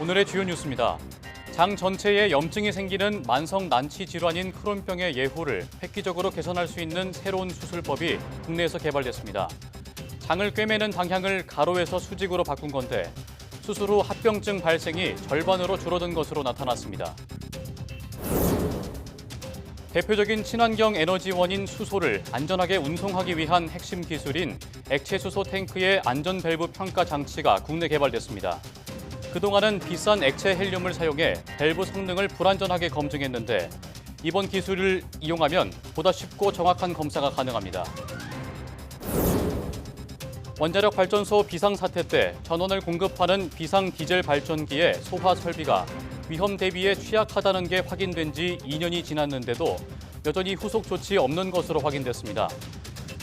오늘의 주요 뉴스입니다. 장 전체에 염증이 생기는 만성 난치 질환인 크론병의 예후를 획기적으로 개선할 수 있는 새로운 수술법이 국내에서 개발됐습니다. 장을 꿰매는 방향을 가로에서 수직으로 바꾼 건데 수술 후 합병증 발생이 절반으로 줄어든 것으로 나타났습니다. 대표적인 친환경 에너지원인 수소를 안전하게 운송하기 위한 핵심 기술인 액체 수소 탱크의 안전 밸브 평가 장치가 국내 개발됐습니다. 그동안은 비싼 액체 헬륨을 사용해 밸브 성능을 불안전하게 검증했는데 이번 기술을 이용하면 보다 쉽고 정확한 검사가 가능합니다. 원자력 발전소 비상사태 때 전원을 공급하는 비상 디젤 발전기의 소화 설비가 위험 대비에 취약하다는 게 확인된 지 2년이 지났는데도 여전히 후속 조치 없는 것으로 확인됐습니다.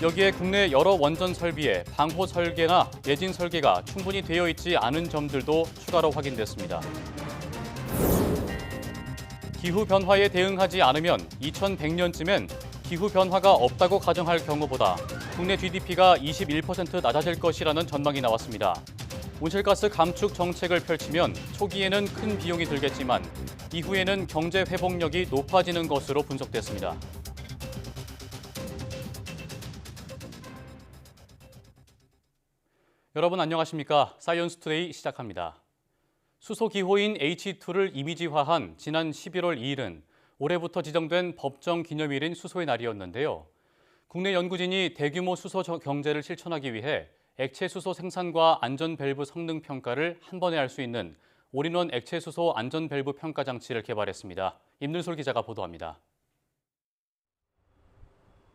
여기에 국내 여러 원전 설비에 방호 설계나 예진 설계가 충분히 되어 있지 않은 점들도 추가로 확인됐습니다. 기후 변화에 대응하지 않으면 2100년쯤엔 기후 변화가 없다고 가정할 경우보다 국내 GDP가 21% 낮아질 것이라는 전망이 나왔습니다. 온실가스 감축 정책을 펼치면 초기에는 큰 비용이 들겠지만 이후에는 경제 회복력이 높아지는 것으로 분석됐습니다. 여러분 안녕하십니까? 사이언스투데이 시작합니다. 수소기호인 H2를 이미지화한 지난 11월 2일은 올해부터 지정된 법정 기념일인 수소의 날이었는데요. 국내 연구진이 대규모 수소 경제를 실천하기 위해 액체 수소 생산과 안전 밸브 성능 평가를 한 번에 할 수 있는 올인원 액체 수소 안전 밸브 평가 장치를 개발했습니다. 임늘솔 기자가 보도합니다.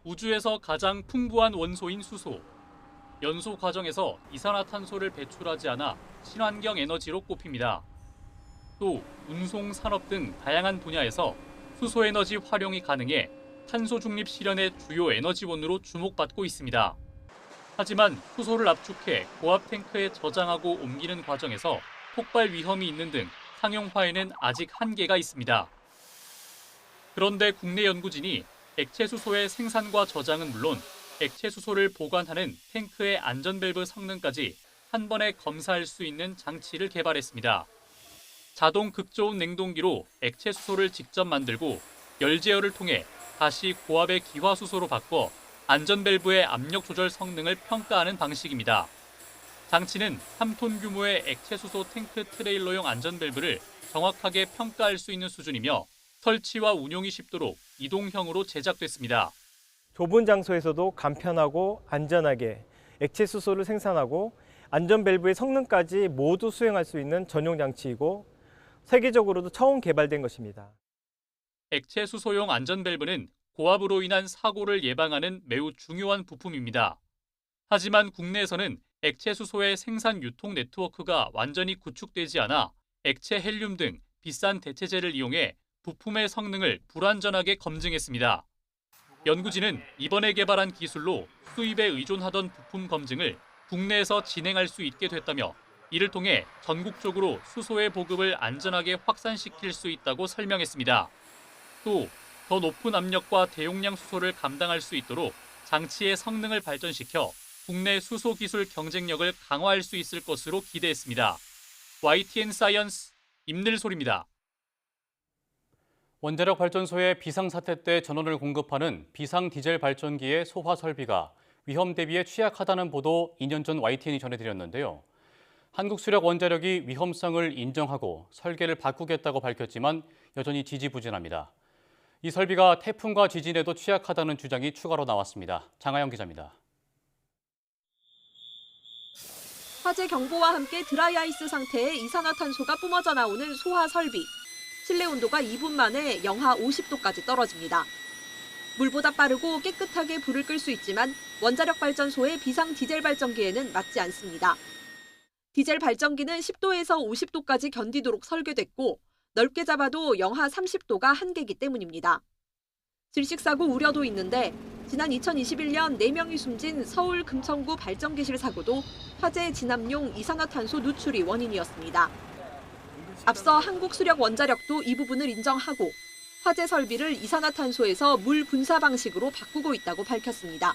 우주에서 가장 풍부한 원소인 수소. 연소 과정에서 이산화탄소를 배출하지 않아 친환경 에너지로 꼽힙니다. 또 운송 산업 등 다양한 분야에서 수소 에너지 활용이 가능해 탄소 중립 실현의 주요 에너지원으로 주목받고 있습니다. 하지만 수소를 압축해 고압 탱크에 저장하고 옮기는 과정에서 폭발 위험이 있는 등 상용화에는 아직 한계가 있습니다. 그런데 국내 연구진이 액체 수소의 생산과 저장은 물론 액체 수소를 보관하는 탱크의 안전 밸브 성능까지 한 번에 검사할 수 있는 장치를 개발했습니다. 자동 극저온 냉동기로 액체 수소를 직접 만들고 열 제어를 통해 다시 고압의 기화 수소로 바꿔 안전 밸브의 압력 조절 성능을 평가하는 방식입니다. 장치는 3톤 규모의 액체 수소 탱크 트레일러용 안전 밸브를 정확하게 평가할 수 있는 수준이며 설치와 운용이 쉽도록 이동형으로 제작됐습니다. 좁은 장소에서도 간편하고 안전하게 액체 수소를 생산하고 안전 밸브의 성능까지 모두 수행할 수 있는 전용 장치이고 세계적으로도 처음 개발된 것입니다. 액체 수소용 안전 밸브는 고압으로 인한 사고를 예방하는 매우 중요한 부품입니다. 하지만 국내에서는 액체 수소의 생산 유통 네트워크가 완전히 구축되지 않아 액체 헬륨 등 비싼 대체재를 이용해 부품의 성능을 불완전하게 검증했습니다. 연구진은 이번에 개발한 기술로 수입에 의존하던 부품 검증을 국내에서 진행할 수 있게 됐다며 이를 통해 전국적으로 수소의 보급을 안전하게 확산시킬 수 있다고 설명했습니다. 또 더 높은 압력과 대용량 수소를 감당할 수 있도록 장치의 성능을 발전시켜 국내 수소 기술 경쟁력을 강화할 수 있을 것으로 기대했습니다. YTN 사이언스 임늘솔입니다. 원자력 발전소의 비상사태 때 전원을 공급하는 비상 디젤 발전기의 소화 설비가 위험 대비에 취약하다는 보도 2년 전 YTN이 전해드렸는데요. 한국수력원자력이 위험성을 인정하고 설계를 바꾸겠다고 밝혔지만 여전히 지지부진합니다. 이 설비가 태풍과 지진에도 취약하다는 주장이 추가로 나왔습니다. 장하영 기자입니다. 화재 경보와 함께 드라이아이스 상태에 이산화탄소가 뿜어져 나오는 소화 설비. 실내 온도가 2분 만에 영하 50도까지 떨어집니다. 물보다 빠르고 깨끗하게 불을 끌 수 있지만 원자력 발전소의 비상 디젤 발전기에는 맞지 않습니다. 디젤 발전기는 10도에서 50도까지 견디도록 설계됐고 넓게 잡아도 영하 30도가 한계이기 때문입니다. 질식사고 우려도 있는데 지난 2021년 4명이 숨진 서울 금천구 발전기실 사고도 화재 진압용 이산화탄소 누출이 원인이었습니다. 앞서 한국수력원자력도 이 부분을 인정하고 화재 설비를 이산화탄소에서 물 분사 방식으로 바꾸고 있다고 밝혔습니다.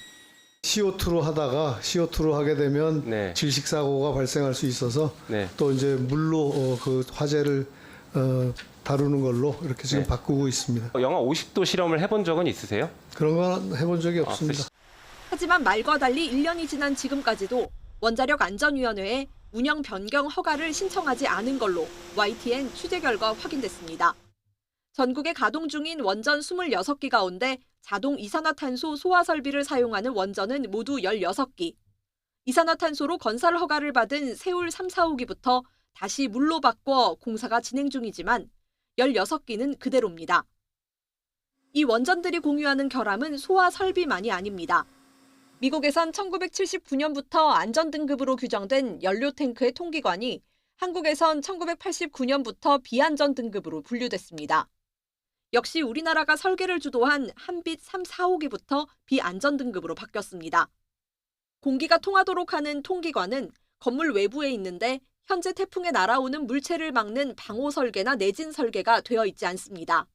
CO2로 하다가 CO2로 하게 되면 네. 질식 사고가 발생할 수 있어서 네. 또 이제 물로 그 화재를 다루는 걸로 이렇게 지금 네. 바꾸고 있습니다. 영하 50도 실험을 해본 적은 있으세요? 그런 건 해본 적이 없습니다. 하지만 말과 달리 1년이 지난 지금까지도 원자력안전위원회에 운영 변경 허가를 신청하지 않은 걸로 YTN 취재 결과 확인됐습니다. 전국에 가동 중인 원전 26기 가운데 자동 이산화탄소 소화 설비를 사용하는 원전은 모두 16기. 이산화탄소로 건설 허가를 받은 세울 3, 4호기부터 다시 물로 바꿔 공사가 진행 중이지만 16기는 그대로입니다. 이 원전들이 공유하는 결함은 소화 설비만이 아닙니다. 미국에선 1979년부터 안전등급으로 규정된 연료 탱크의 통기관이 한국에선 1989년부터 비안전 등급으로 분류됐습니다. 역시 우리나라가 설계를 주도한 한빛 3, 4호기부터 비안전 등급으로 바뀌었습니다. 공기가 통하도록 하는 통기관은 건물 외부에 있는데 현재 태풍에 날아오는 물체를 막는 방호 설계나 내진 설계가 되어 있지 않습니다.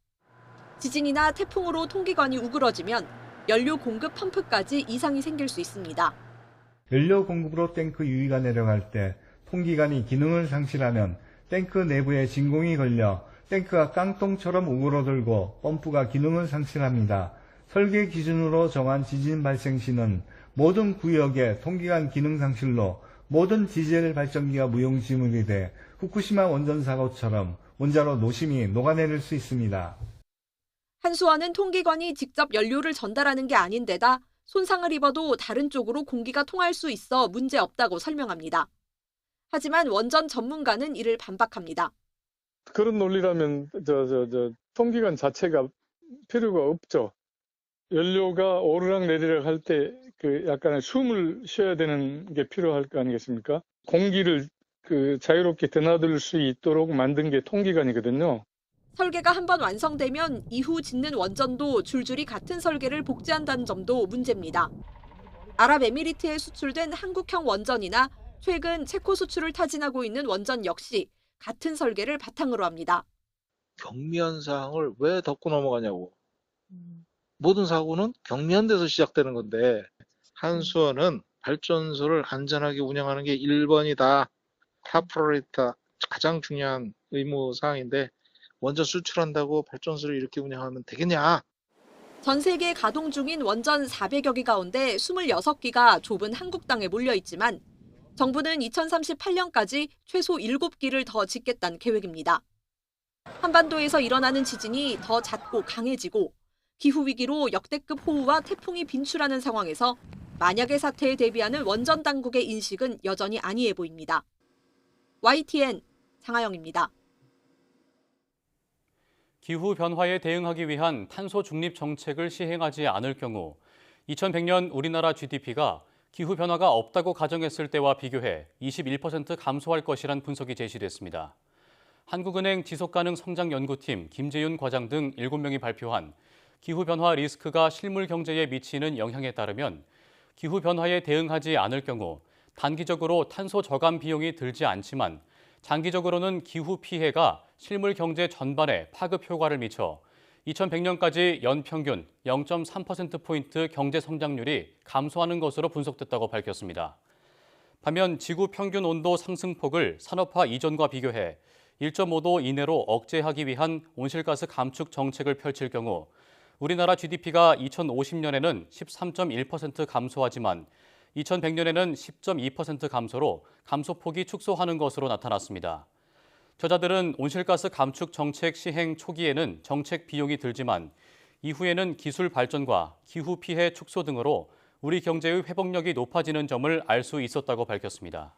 지진이나 태풍으로 통기관이 우그러지면 연료 공급 펌프까지 이상이 생길 수 있습니다. 연료 공급으로 탱크 유위가 내려갈 때 통기관이 기능을 상실하면 탱크 내부에 진공이 걸려 탱크가 깡통처럼 우그러들고 펌프가 기능을 상실합니다. 설계 기준으로 정한 지진 발생 시는 모든 구역의 통기관 기능 상실로 모든 디젤 발전기가 무용지물이 돼 후쿠시마 원전 사고처럼 원자로 노심이 녹아내릴 수 있습니다. 한수원은 통기관이 직접 연료를 전달하는 게 아닌데다 손상을 입어도 다른 쪽으로 공기가 통할 수 있어 문제없다고 설명합니다. 하지만 원전 전문가는 이를 반박합니다. 그런 논리라면 통기관 자체가 필요가 없죠. 연료가 오르락내리락 할 때 그 약간의 숨을 쉬어야 되는 게 필요할 거 아니겠습니까? 공기를 자유롭게 드나들 수 있도록 만든 게 통기관이거든요. 설계가 한번 완성되면 이후 짓는 원전도 줄줄이 같은 설계를 복제한다는 점도 문제입니다. 아랍에미리트에 수출된 한국형 원전이나 최근 체코 수출을 타진하고 있는 원전 역시 같은 설계를 바탕으로 합니다. 경미현상을 왜 덮고 넘어가냐고. 모든 사고는 경미한 데서 시작되는 건데 한수원은 발전소를 안전하게 운영하는 게 1번이다. 탑프라이터 가장 중요한 의무사항인데 원전 수출한다고 발전소를 이렇게 운영하면 되겠냐? 전 세계 가동 중인 원전 400여 기 가운데 26기가 좁은 한국 땅에 몰려 있지만 정부는 2038년까지 최소 7기를 더 짓겠다는 계획입니다. 한반도에서 일어나는 지진이 더 잦고 강해지고 기후위기로 역대급 호우와 태풍이 빈출하는 상황에서 만약의 사태에 대비하는 원전 당국의 인식은 여전히 안이해 보입니다. YTN 장하영입니다. 기후 변화에 대응하기 위한 탄소 중립 정책을 시행하지 않을 경우 2100년 우리나라 GDP가 기후 변화가 없다고 가정했을 때와 비교해 21% 감소할 것이란 분석이 제시됐습니다. 한국은행 지속가능 성장연구팀 김재윤 과장 등 7명이 발표한 기후 변화 리스크가 실물 경제에 미치는 영향에 따르면 기후 변화에 대응하지 않을 경우 단기적으로 탄소 저감 비용이 들지 않지만 장기적으로는 기후 피해가 실물 경제 전반에 파급 효과를 미쳐 2100년까지 연평균 0.3%포인트 경제 성장률이 감소하는 것으로 분석됐다고 밝혔습니다. 반면 지구 평균 온도 상승폭을 산업화 이전과 비교해 1.5도 이내로 억제하기 위한 온실가스 감축 정책을 펼칠 경우 우리나라 GDP가 2050년에는 13.1% 감소하지만 2100년에는 10.2% 감소로 감소폭이 축소하는 것으로 나타났습니다. 저자들은 온실가스 감축 정책 시행 초기에는 정책 비용이 들지만 이후에는 기술 발전과 기후 피해 축소 등으로 우리 경제의 회복력이 높아지는 점을 알 수 있었다고 밝혔습니다.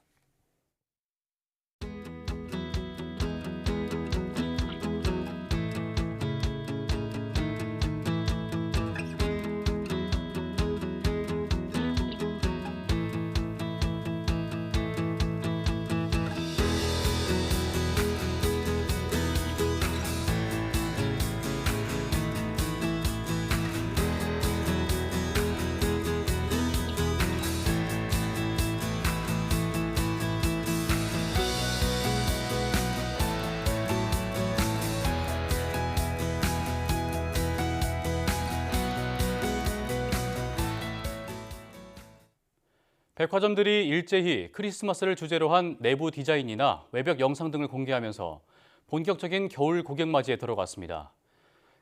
백화점들이 일제히 크리스마스를 주제로 한 내부 디자인이나 외벽 영상 등을 공개하면서 본격적인 겨울 고객 맞이에 들어갔습니다.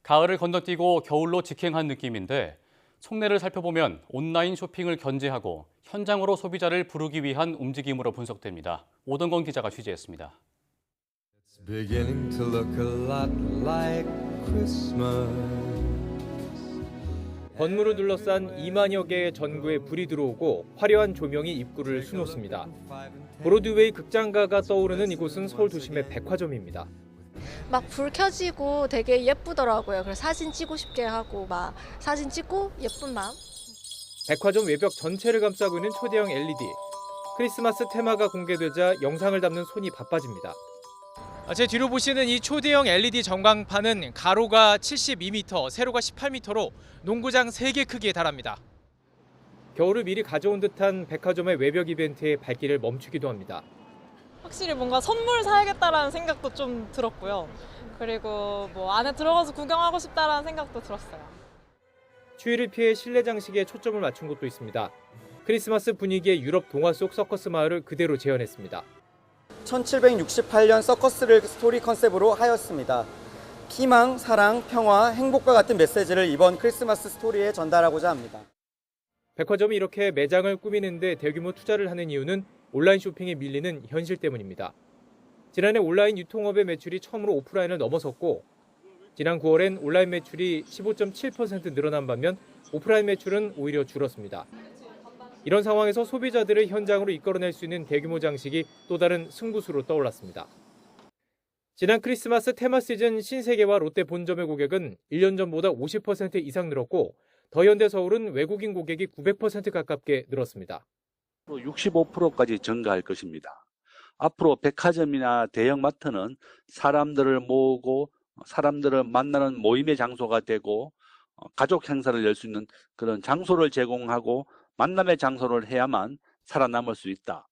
가을을 건너뛰고 겨울로 직행한 느낌인데 속내를 살펴보면 온라인 쇼핑을 견제하고 현장으로 소비자를 부르기 위한 움직임으로 분석됩니다. 오동건 기자가 취재했습니다. Beginning to look a lot like Christmas. 건물을 둘러싼 2만여 개의 전구에 불이 들어오고 화려한 조명이 입구를 수놓습니다. 브로드웨이 극장가가 떠오르는 이곳은 서울 도심의 백화점입니다. 막 불 켜지고 되게 예쁘더라고요. 그래서 사진 찍고 싶게 하고 막 사진 찍고 예쁜 마음. 백화점 외벽 전체를 감싸고 있는 초대형 LED. 크리스마스 테마가 공개되자 영상을 담는 손이 바빠집니다. 제 뒤로 보시는 이 초대형 LED 전광판은 가로가 72m, 세로가 18m로 농구장 3개 크기에 달합니다. 겨울을 미리 가져온 듯한 백화점의 외벽 이벤트에 발길을 멈추기도 합니다. 확실히 뭔가 선물 사야겠다라는 생각도 좀 들었고요. 그리고 뭐 안에 들어가서 구경하고 싶다라는 생각도 들었어요. 추위를 피해 실내 장식에 초점을 맞춘 곳도 있습니다. 크리스마스 분위기의 유럽 동화 속 서커스 마을을 그대로 재현했습니다. 1768년 서커스를 스토리 컨셉으로 하였습니다. 희망, 사랑, 평화, 행복과 같은 메시지를 이번 크리스마스 스토리에 전달하고자 합니다. 백화점이 이렇게 매장을 꾸미는데 대규모 투자를 하는 이유는 온라인 쇼핑에 밀리는 현실 때문입니다. 지난해 온라인 유통업의 매출이 처음으로 오프라인을 넘어섰고 지난 9월엔 온라인 매출이 15.7% 늘어난 반면 오프라인 매출은 오히려 줄었습니다. 이런 상황에서 소비자들을 현장으로 이끌어낼 수 있는 대규모 장식이 또 다른 승부수로 떠올랐습니다. 지난 크리스마스 테마 시즌 신세계와 롯데 본점의 고객은 1년 전보다 50% 이상 늘었고 더현대 서울은 외국인 고객이 900% 가깝게 늘었습니다. 65%까지 증가할 것입니다. 앞으로 백화점이나 대형마트는 사람들을 모으고 사람들을 만나는 모임의 장소가 되고 가족 행사를 열 수 있는 그런 장소를 제공하고 만남의 장소를 해야만 살아남을 수 있다.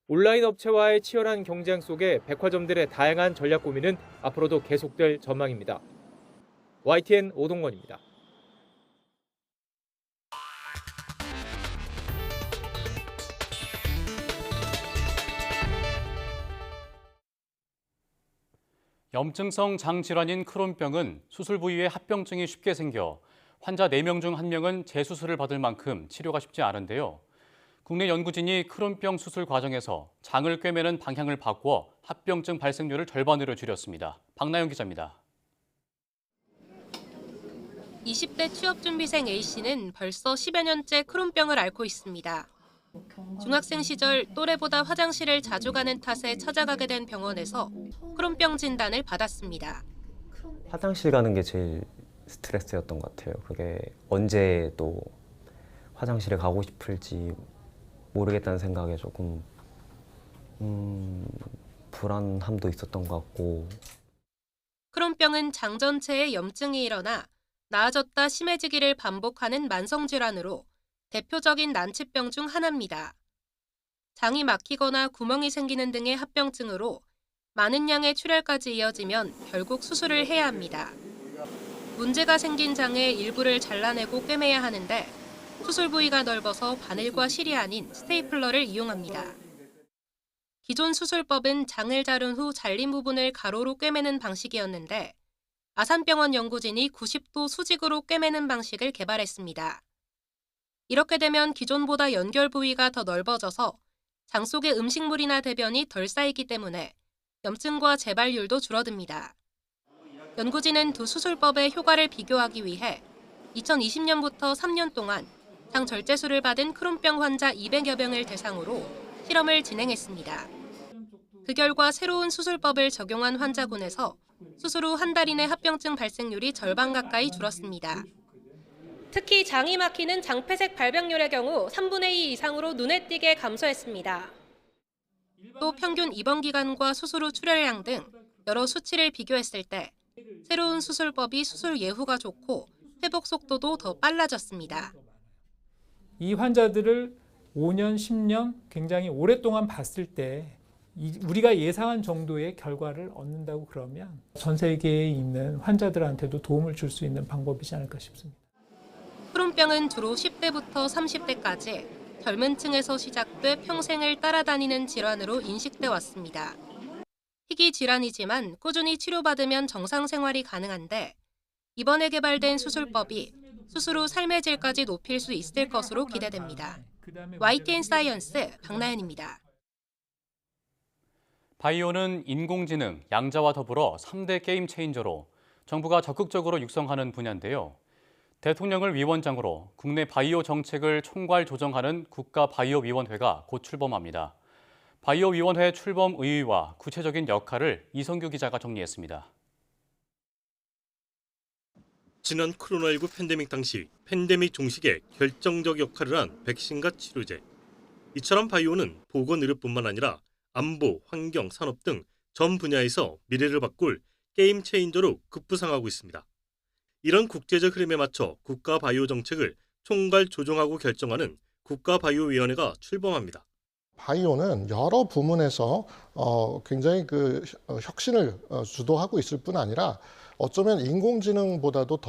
온라인 업체와의 치열한 경쟁 속에 백화점들의 다양한 전략 고민은 앞으로도 계속될 전망입니다. YTN 오동건입니다. 염증성 장질환인 크론병은 수술 부위에 합병증이 쉽게 생겨 환자 4명 중 1명은 재수술을 받을 만큼 치료가 쉽지 않은데요. 국내 연구진이 크론병 수술 과정에서 장을 꿰매는 방향을 바꿔 합병증 발생률을 절반으로 줄였습니다. 박나영 기자입니다. 20대 취업준비생 A씨는 벌써 10여 년째 크론병을 앓고 있습니다. 중학생 시절 또래보다 화장실을 자주 가는 탓에 찾아가게 된 병원에서 크론병 진단을 받았습니다. 화장실 가는 게 제일 스트레스였던 것 같아요. 그게 언제 또 화장실에 가고 싶을지 모르겠다는 생각에 조금 불안함도 있었던 것 같고. 크론병은 장 전체에 염증이 일어나 나아졌다 심해지기를 반복하는 만성질환으로 대표적인 난치병 중 하나입니다. 장이 막히거나 구멍이 생기는 등의 합병증으로 많은 양의 출혈까지 이어지면 결국 수술을 해야 합니다. 문제가 생긴 장의 일부를 잘라내고 꿰매야 하는데 수술 부위가 넓어서 바늘과 실이 아닌 스테이플러를 이용합니다. 기존 수술법은 장을 자른 후 잘린 부분을 가로로 꿰매는 방식이었는데 아산병원 연구진이 90도 수직으로 꿰매는 방식을 개발했습니다. 이렇게 되면 기존보다 연결 부위가 더 넓어져서 장 속에 음식물이나 대변이 덜 쌓이기 때문에 염증과 재발률도 줄어듭니다. 연구진은 두 수술법의 효과를 비교하기 위해 2020년부터 3년 동안 장 절제술을 받은 크론병 환자 200여 명을 대상으로 실험을 진행했습니다. 그 결과 새로운 수술법을 적용한 환자군에서 수술 후 한 달 이내 합병증 발생률이 절반 가까이 줄었습니다. 특히 장이 막히는 장폐색 발병률의 경우 3분의 2 이상으로 눈에 띄게 감소했습니다. 또 평균 입원 기간과 수술 후 출혈량 등 여러 수치를 비교했을 때 새로운 수술법이 수술 예후가 좋고 회복 속도도 더 빨라졌습니다. 이 환자들을 5년, 10년 굉장히 오랫동안 봤을 때 우리가 예상한 정도의 결과를 얻는다고 그러면 전 세계에 있는 환자들한테도 도움을 줄 수 있는 방법이지 않을까 싶습니다. 크론병은 주로 10대부터 30대까지 젊은 층에서 시작돼 평생을 따라다니는 질환으로 인식돼 왔습니다. 희귀 질환이지만 꾸준히 치료받으면 정상 생활이 가능한데 이번에 개발된 수술법이 수술 후 삶의 질까지 높일 수 있을 것으로 기대됩니다. YTN 사이언스 박나연입니다. 바이오는 인공지능, 양자와 더불어 3대 게임 체인저로 정부가 적극적으로 육성하는 분야인데요. 대통령을 위원장으로 국내 바이오 정책을 총괄 조정하는 국가바이오위원회가 곧 출범합니다. 바이오위원회 출범 의의와 구체적인 역할을 이성규 기자가 정리했습니다. 지난 코로나19 팬데믹 당시 팬데믹 종식에 결정적 역할을 한 백신과 치료제. 이처럼 바이오는 보건의료뿐만 아니라 안보, 환경, 산업 등 전 분야에서 미래를 바꿀 게임 체인저로 급부상하고 있습니다. 이런 국제적 흐름에 맞춰 국가 바이오 정책을 총괄 조정하고 결정하는 국가바이오위원회가 출범합니다. 바이오는 여러 부문에서 굉장히 혁신을 주도하고 있을 뿐 아니라 어쩌면 인공지능보다도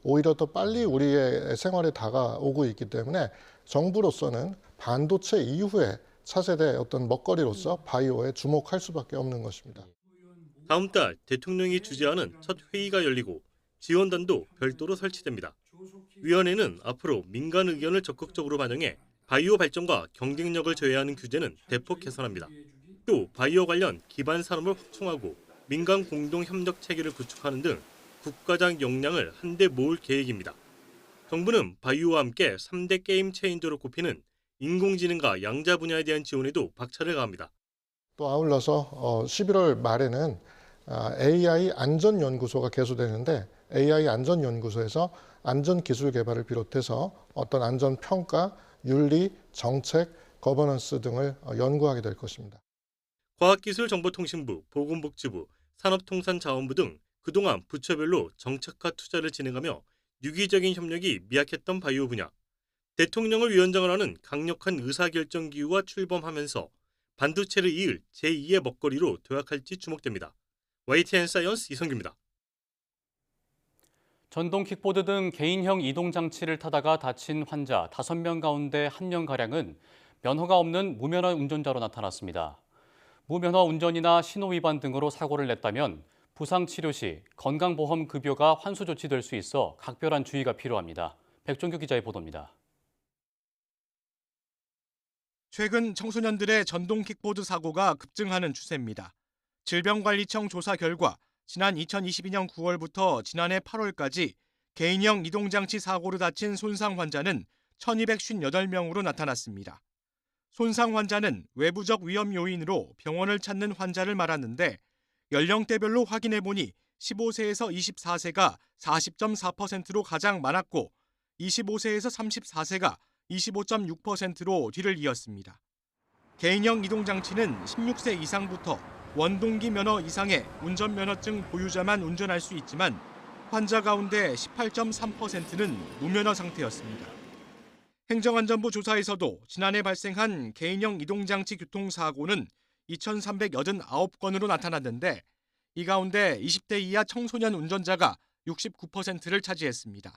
오히려 더 빨리 우리의 생활에 다가오고 있기 때문에 정부로서는 반도체 이후에 차세대 어떤 먹거리로서 바이오에 주목할 수밖에 없는 것입니다. 다음 달 대통령이 주재하는 첫 회의가 열리고 지원단도 별도로 설치됩니다. 위원회는 앞으로 민간 의견을 적극적으로 반영해 바이오 발전과 경쟁력을 제외하는 규제는 대폭 개선합니다. 또 바이오 관련 기반 산업을 확충하고 민간 공동 협력 체계를 구축하는 등 국가적 역량을 한데 모을 계획입니다. 정부는 바이오와 함께 3대 게임 체인저로 꼽히는 인공지능과 양자 분야에 대한 지원에도 박차를 가합니다. 또 아울러서 11월 말에는 AI 안전연구소가 개소되는데 AI 안전연구소에서 안전기술 개발을 비롯해서 어떤 안전평가, 윤리, 정책, 거버넌스 등을 연구하게 될 것입니다. 과학기술정보통신부, 보건복지부, 산업통상자원부 등 그동안 부처별로 정책과 투자를 진행하며 유기적인 협력이 미약했던 바이오 분야. 대통령을 위원장을 하는 강력한 의사결정 기구가 출범하면서 반도체를 이을 제2의 먹거리로 도약할지 주목됩니다. YTN 사이언스 이성규입니다. 전동 킥보드 등 개인형 이동장치를 타다가 다친 환자 5명 가운데 1명가량은 면허가 없는 무면허 운전자로 나타났습니다. 무면허 운전이나 신호 위반 등으로 사고를 냈다면 부상 치료 시 건강보험 급여가 환수 조치될 수 있어 각별한 주의가 필요합니다. 백종규 기자의 보도입니다. 최근 청소년들의 전동 킥보드 사고가 급증하는 추세입니다. 질병관리청 조사 결과 지난 2022년 9월부터 지난해 8월까지 개인형 이동장치 사고로 다친 손상 환자는 1,258명으로 나타났습니다. 손상 환자는 외부적 위험 요인으로 병원을 찾는 환자를 말하는데 연령대별로 확인해보니 15세에서 24세가 40.4%로 가장 많았고 25세에서 34세가 25.6%로 뒤를 이었습니다. 개인형 이동장치는 16세 이상부터 원동기 면허 이상의 운전면허증 보유자만 운전할 수 있지만 환자 가운데 18.3%는 무면허 상태였습니다. 행정안전부 조사에서도 지난해 발생한 개인형 이동장치 교통사고는 2,389건으로 나타났는데 이 가운데 20대 이하 청소년 운전자가 69%를 차지했습니다.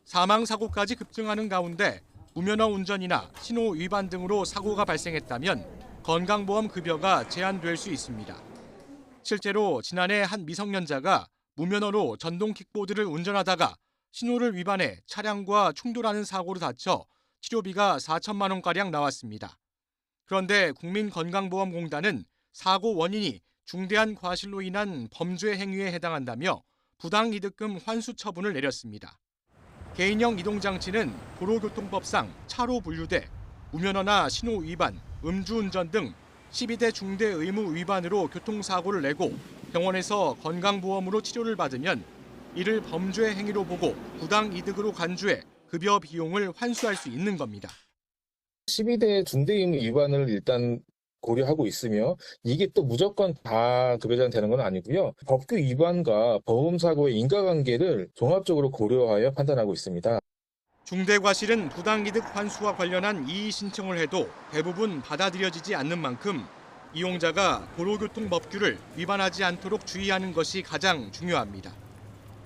사망사고까지 급증하는 가운데 무면허 운전이나 신호 위반 등으로 사고가 발생했다면 건강보험 급여가 제한될 수 있습니다. 실제로 지난해 한 미성년자가 무면허로 전동 킥보드를 운전하다가 신호를 위반해 차량과 충돌하는 사고로 다쳐 치료비가 4천만 원가량 나왔습니다. 그런데 국민건강보험공단은 사고 원인이 중대한 과실로 인한 범죄 행위에 해당한다며 부당이득금 환수 처분을 내렸습니다. 개인형 이동장치는 도로교통법상 차로 분류돼 무면허나 신호 위반, 음주운전 등 12대 중대 의무 위반으로 교통사고를 내고 병원에서 건강보험으로 치료를 받으면 이를 범죄 행위로 보고 부당이득으로 간주해 급여 비용을 환수할 수 있는 겁니다. 12대 중대 의무 위반을 일단 고려하고 있으며 이게 또 무조건 다 급여자는 되는 건 아니고요. 법규 위반과 보험사고의 인과관계를 종합적으로 고려하여 판단하고 있습니다. 중대과실은 부당이득 환수와 관련한 이의 신청을 해도 대부분 받아들여지지 않는 만큼 이용자가 도로교통법규를 위반하지 않도록 주의하는 것이 가장 중요합니다.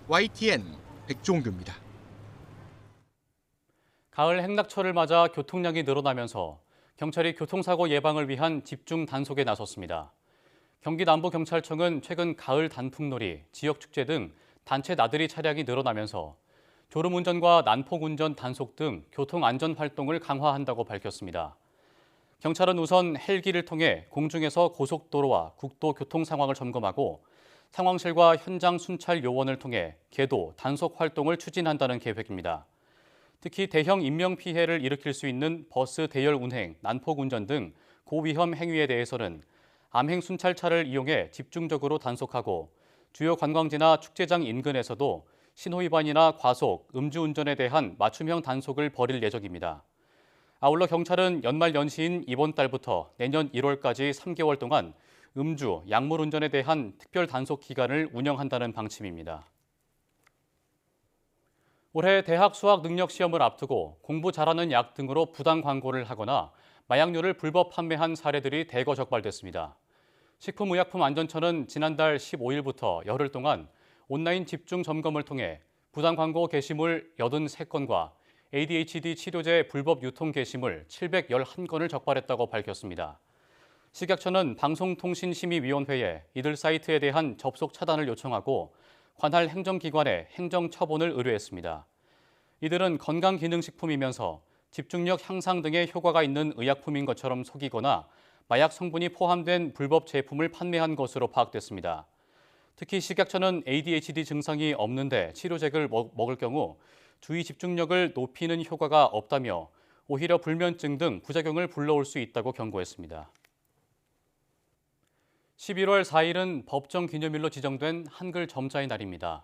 YTN 백종규입니다. 가을 행락철을 맞아 교통량이 늘어나면서 경찰이 교통사고 예방을 위한 집중 단속에 나섰습니다. 경기 남부경찰청은 최근 가을 단풍놀이, 지역축제 등 단체 나들이 차량이 늘어나면서 졸음운전과 난폭운전 단속 등 교통안전 활동을 강화한다고 밝혔습니다. 경찰은 우선 헬기를 통해 공중에서 고속도로와 국도 교통 상황을 점검하고 상황실과 현장 순찰 요원을 통해 계도, 단속 활동을 추진한다는 계획입니다. 특히 대형 인명피해를 일으킬 수 있는 버스 대열 운행, 난폭운전 등 고위험 행위에 대해서는 암행 순찰차를 이용해 집중적으로 단속하고 주요 관광지나 축제장 인근에서도 신호위반이나 과속, 음주운전에 대한 맞춤형 단속을 벌일 예정입니다. 아울러 경찰은 연말 연시인 이번 달부터 내년 1월까지 3개월 동안 음주, 약물운전에 대한 특별 단속 기간을 운영한다는 방침입니다. 올해 대학 수학 능력 시험을 앞두고 공부 잘하는 약 등으로 부당 광고를 하거나 마약류를 불법 판매한 사례들이 대거 적발됐습니다. 식품의약품안전처는 지난달 15일부터 열흘 동안 온라인 집중 점검을 통해 부당 광고 게시물 83건과 ADHD 치료제 불법 유통 게시물 711건을 적발했다고 밝혔습니다. 식약처는 방송통신심의위원회에 이들 사이트에 대한 접속 차단을 요청하고 관할 행정기관에 행정처분을 의뢰했습니다. 이들은 건강기능식품이면서 집중력 향상 등의 효과가 있는 의약품인 것처럼 속이거나 마약 성분이 포함된 불법 제품을 판매한 것으로 파악됐습니다. 특히 식약처는 ADHD 증상이 없는데 치료제를 먹을 경우 주의 집중력을 높이는 효과가 없다며 오히려 불면증 등 부작용을 불러올 수 있다고 경고했습니다. 11월 4일은 법정 기념일로 지정된 한글 점자의 날입니다.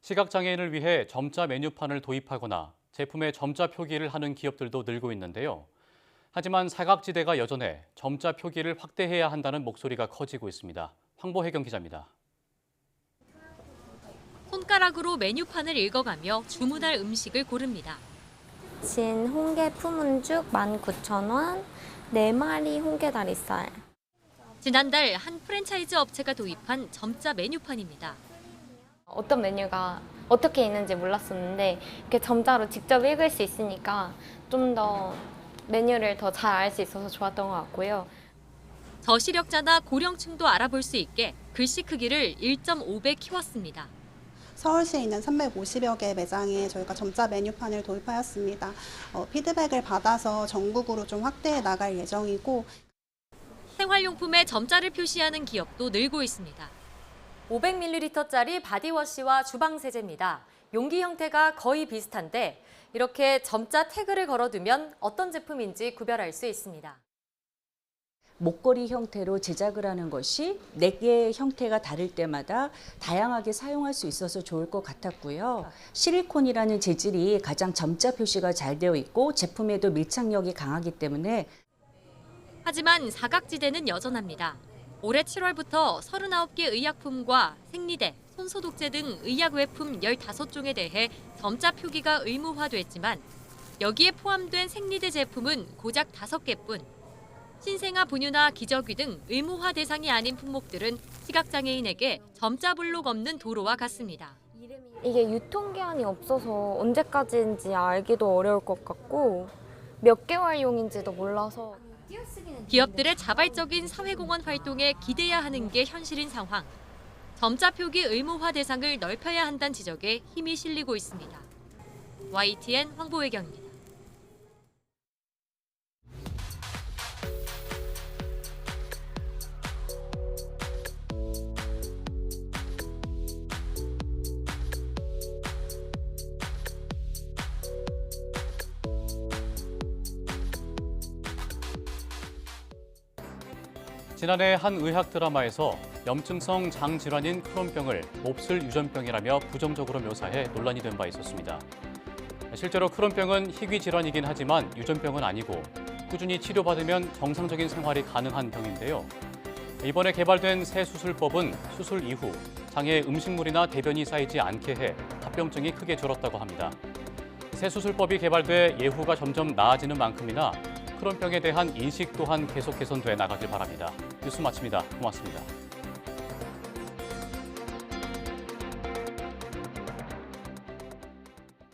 시각장애인을 위해 점자 메뉴판을 도입하거나 제품에 점자 표기를 하는 기업들도 늘고 있는데요. 하지만 사각지대가 여전해 점자 표기를 확대해야 한다는 목소리가 커지고 있습니다. 황보혜경 기자입니다. 손가락으로 메뉴판을 읽어가며 주문할 음식을 고릅니다. 진 홍게 품은죽 19,000원, 4마리 홍게다리살. 지난달 한 프랜차이즈 업체가 도입한 점자 메뉴판입니다. 어떤 메뉴가 어떻게 있는지 몰랐었는데 이렇게 점자로 직접 읽을 수 있으니까 좀 더 메뉴를 더 잘 알 수 있어서 좋았던 것 같고요. 저시력자나 고령층도 알아볼 수 있게 글씨 크기를 1.5배 키웠습니다. 서울시에 있는 350여 개 매장에 저희가 점자 메뉴판을 도입하였습니다. 피드백을 받아서 전국으로 좀 확대해 나갈 예정이고 생활용품에 점자를 표시하는 기업도 늘고 있습니다. 500ml짜리 바디워시와 주방세제입니다. 용기 형태가 거의 비슷한데 이렇게 점자 태그를 걸어두면 어떤 제품인지 구별할 수 있습니다. 목걸이 형태로 제작을 하는 것이 4개의 형태가 다를 때마다 다양하게 사용할 수 있어서 좋을 것 같았고요. 실리콘이라는 재질이 가장 점자 표시가 잘 되어 있고 제품에도 밀착력이 강하기 때문에 하지만 사각지대는 여전합니다. 올해 7월부터 39개 의약품과 생리대, 손소독제 등 의약 외품 15종에 대해 점자 표기가 의무화됐지만 여기에 포함된 생리대 제품은 고작 5개뿐. 신생아 분유나 기저귀 등 의무화 대상이 아닌 품목들은 시각장애인에게 점자 블록 없는 도로와 같습니다. 이게 유통기한이 없어서 언제까지인지 알기도 어려울 것 같고 몇 개월용인지도 몰라서 기업들의 자발적인 사회공헌 활동에 기대야 하는 게 현실인 상황. 점자 표기 의무화 대상을 넓혀야 한다는 지적에 힘이 실리고 있습니다. YTN 황보혜경입니다. 지난해 한 의학 드라마에서 염증성 장질환인 크론병을 몹쓸 유전병이라며 부정적으로 묘사해 논란이 된 바 있었습니다. 실제로 크론병은 희귀 질환이긴 하지만 유전병은 아니고 꾸준히 치료받으면 정상적인 생활이 가능한 병인데요. 이번에 개발된 새 수술법은 수술 이후 장애에 음식물이나 대변이 쌓이지 않게 해 합병증이 크게 줄었다고 합니다. 새 수술법이 개발돼 예후가 점점 나아지는 만큼이나 크론병에 대한 인식 또한 계속 개선돼 나가길 바랍니다. 뉴스 마칩니다. 고맙습니다.